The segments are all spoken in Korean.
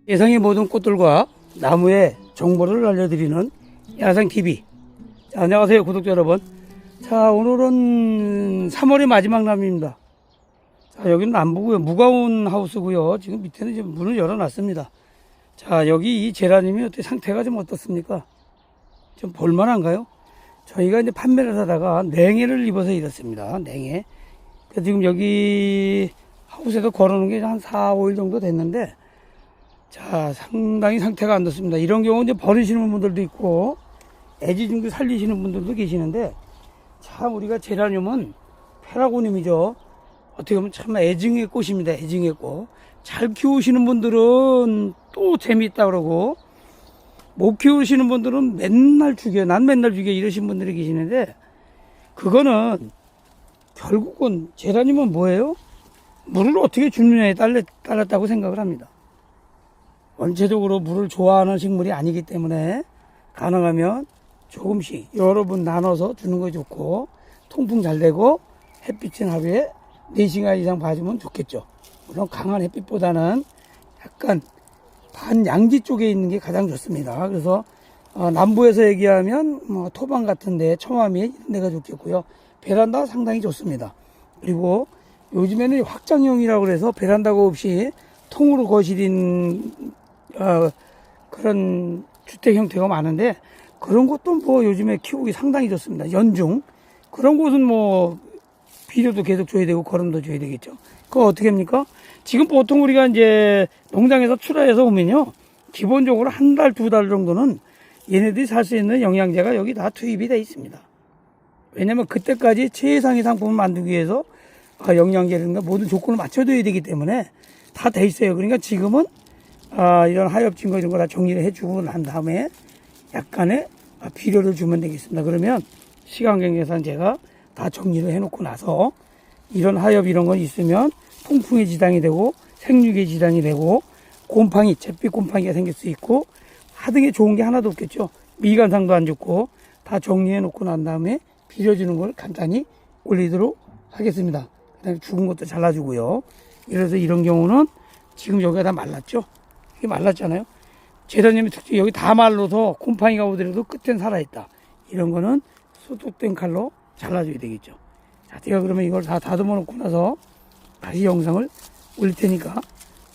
예상의 모든 꽃들과 나무의 정보를 알려드리는 야생TV. 자, 안녕하세요 구독자 여러분. 자, 오늘은 3월의 마지막 날입니다. 자, 여기는 남부고요, 무가온 하우스고요. 지금 밑에는 지금 문을 열어놨습니다. 자, 여기 이 제라늄이 어때, 상태가 좀 어떻습니까? 좀 볼만한가요? 저희가 이제 판매를 하다가 냉해를 입어서 이렇습니다. 냉해. 그래서 지금 여기 하우스에서 걸어놓은 게 한 4, 5일 정도 됐는데, 자, 상당히 상태가 안 좋습니다. 이런 경우 이제 버리시는 분들도 있고, 애지중지 살리시는 분들도 계시는데, 참 우리가 제라늄은 페라고늄이죠. 어떻게 보면 참 애증의 꽃입니다. 애증의 꽃. 잘 키우시는 분들은 또 재미있다 그러고, 못 키우시는 분들은 맨날 죽여, 난 맨날 죽여 이러신 분들이 계시는데, 그거는 결국은 제라늄은 뭐예요? 물을 어떻게 주느냐에 따랐다고 생각을 합니다. 원체적으로 물을 좋아하는 식물이 아니기 때문에 가능하면 조금씩 여러 분 나눠서 주는 거 좋고, 통풍 잘 되고 햇빛은 하루에 4시간 이상 봐주면 좋겠죠. 물론 강한 햇빛보다는 약간 반양지 쪽에 있는 게 가장 좋습니다. 그래서 남부에서 얘기하면 뭐 토방 같은데, 처마미 이런 데가 좋겠고요. 베란다 상당히 좋습니다. 그리고 요즘에는 확장형이라고 해서 베란다가 없이 통으로 거실인 그런 주택 형태가 많은데, 그런 것도 뭐 요즘에 키우기 상당히 좋습니다. 연중 그런 곳은 뭐 비료도 계속 줘야 되고 거름도 줘야 되겠죠. 그거 어떻게 합니까? 지금 보통 우리가 이제 농장에서 출하해서 오면요, 기본적으로 한 달, 2달 정도는 얘네들이 살 수 있는 영양제가 여기 다 투입이 되어 있습니다. 왜냐면 그때까지 최상의 상품을 만들기 위해서 영양제라든가 모든 조건을 맞춰줘야 되기 때문에 다 돼 있어요. 그러니까 지금은 이런 하엽진 거 이런 거 다 정리를 해주고 난 다음에 약간의 비료를 주면 되겠습니다. 그러면 시간 경계상 제가 다 정리를 해놓고 나서 이런 하엽 이런 거 있으면 통풍에 지장이 되고 생육에 지장이 되고 곰팡이, 잿빛 곰팡이가 생길 수 있고 하등에 좋은 게 하나도 없겠죠. 미관상도 안 좋고 다 정리해 놓고 난 다음에 비료 주는 걸 간단히 올리도록 하겠습니다. 그다음에 죽은 것도 잘라주고요. 그래서 이런 경우는 지금 여기가 다 말랐죠. 이게 말랐잖아요. 제라늄의 특징, 여기 다 말라서 곰팡이가 오더라도 끝엔 살아있다. 이런 거는 소독된 칼로 잘라줘야 되겠죠. 자, 제가 그러면 이걸 다 다듬어 놓고 나서 다시 영상을 올릴 테니까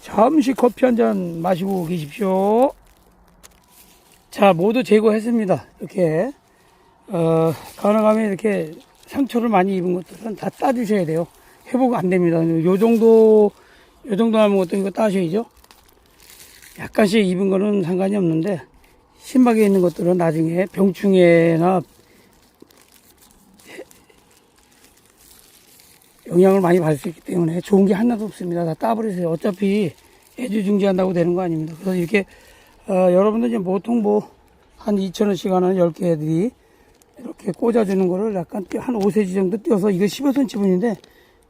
잠시 커피 한 잔 마시고 계십시오. 자, 모두 제거했습니다. 이렇게 가능하면 이렇게 상처를 많이 입은 것들은 다 따주셔야 돼요. 회복 안 됩니다. 요 정도 하면 어떤 거 따셔야죠. 약간씩 입은 거는 상관이 없는데, 심하게 있는 것들은 나중에 병충해나 영향을 많이 받을 수 있기 때문에 좋은 게 하나도 없습니다. 다 따버리세요. 어차피 애지중지한다고 되는 거 아닙니다. 그래서 이렇게 여러분들 이제 보통 뭐 한 2,000원씩 하는 10개들이 이렇게 꽂아주는 거를 약간 한 5cm 정도 띄어서, 이거 15cm분인데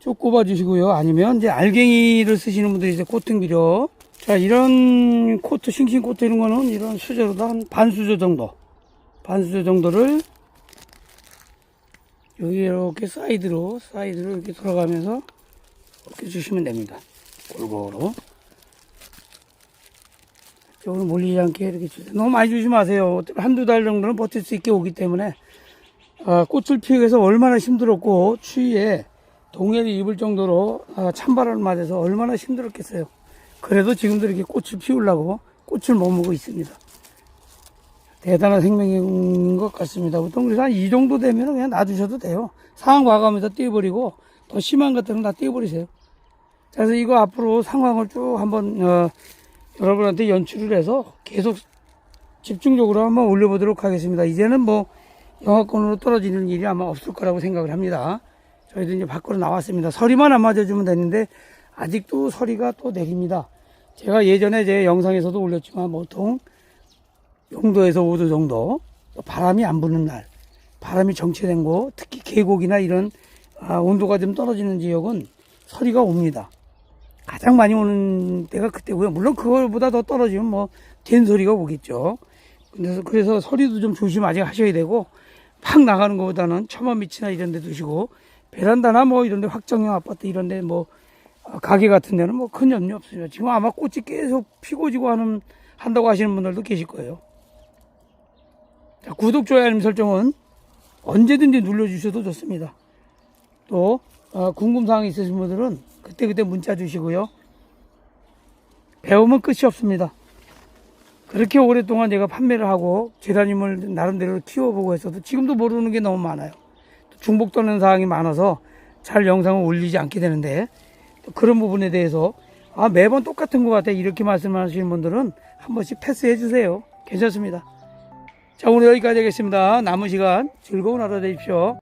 쭉 꼽아주시고요. 아니면 이제 알갱이를 쓰시는 분들이 이제 코팅 비료. 자, 이런 코트, 싱싱 코트 이런 거는 이런 수저로도 한 반수저 정도를 여기 이렇게 사이드로 이렇게 들어가면서 이렇게 주시면 됩니다. 골고루. 이쪽으로 몰리지 않게 이렇게 주세요. 너무 많이 주지 마세요. 한두 달 정도는 버틸 수 있게 오기 때문에, 꽃을 피우기 위해서 얼마나 힘들었고, 추위에 동해를 입을 정도로 찬바람을 맞아서 얼마나 힘들었겠어요. 그래도 지금도 이렇게 꽃을 피우려고 꽃을 머무고 있습니다. 대단한 생명인 것 같습니다. 보통 그래서 한 이 정도 되면 그냥 놔두셔도 돼요. 상황 봐가면서 띄워버리고, 더 심한 것들은 다 띄워버리세요. 그래서 이거 앞으로 상황을 쭉 한번 여러분한테 연출을 해서 계속 집중적으로 한번 올려보도록 하겠습니다. 이제는 뭐 영하권으로 떨어지는 일이 아마 없을 거라고 생각을 합니다. 저희도 이제 밖으로 나왔습니다. 서리만 안 맞아주면 되는데 아직도 서리가 또 내립니다. 제가 예전에 제 영상에서도 올렸지만 보통 0도에서 5도 정도, 바람이 안 부는 날, 바람이 정체된 곳, 특히 계곡이나 이런 온도가 좀 떨어지는 지역은 서리가 옵니다. 가장 많이 오는 때가 그때고요. 물론 그거보다 더 떨어지면 뭐 된소리가 오겠죠. 그래서 서리도 좀 조심하게 하셔야 되고, 팍 나가는 것보다는 처마 밑이나 이런 데 두시고, 베란다나 뭐 이런 데 확정형 아파트 이런 데 뭐 가게 같은 데는 뭐 큰 염려 없습니다. 지금 아마 꽃이 계속 피고 지고 한다고 하시는 분들도 계실 거예요. 자, 구독, 좋아요, 알림 설정은 언제든지 눌러주셔도 좋습니다. 또 궁금사항이 있으신 분들은 그때그때 문자 주시고요. 배우면 끝이 없습니다. 그렇게 오랫동안 제가 판매를 하고 제라늄을 나름대로 키워보고 했어도 지금도 모르는 게 너무 많아요. 중복되는 사항이 많아서 잘 영상을 올리지 않게 되는데, 또 그런 부분에 대해서 매번 똑같은 것 같아 이렇게 말씀하시는 분들은 한 번씩 패스해 주세요. 괜찮습니다. 자, 오늘 여기까지 하겠습니다. 남은 시간 즐거운 하루 되십시오.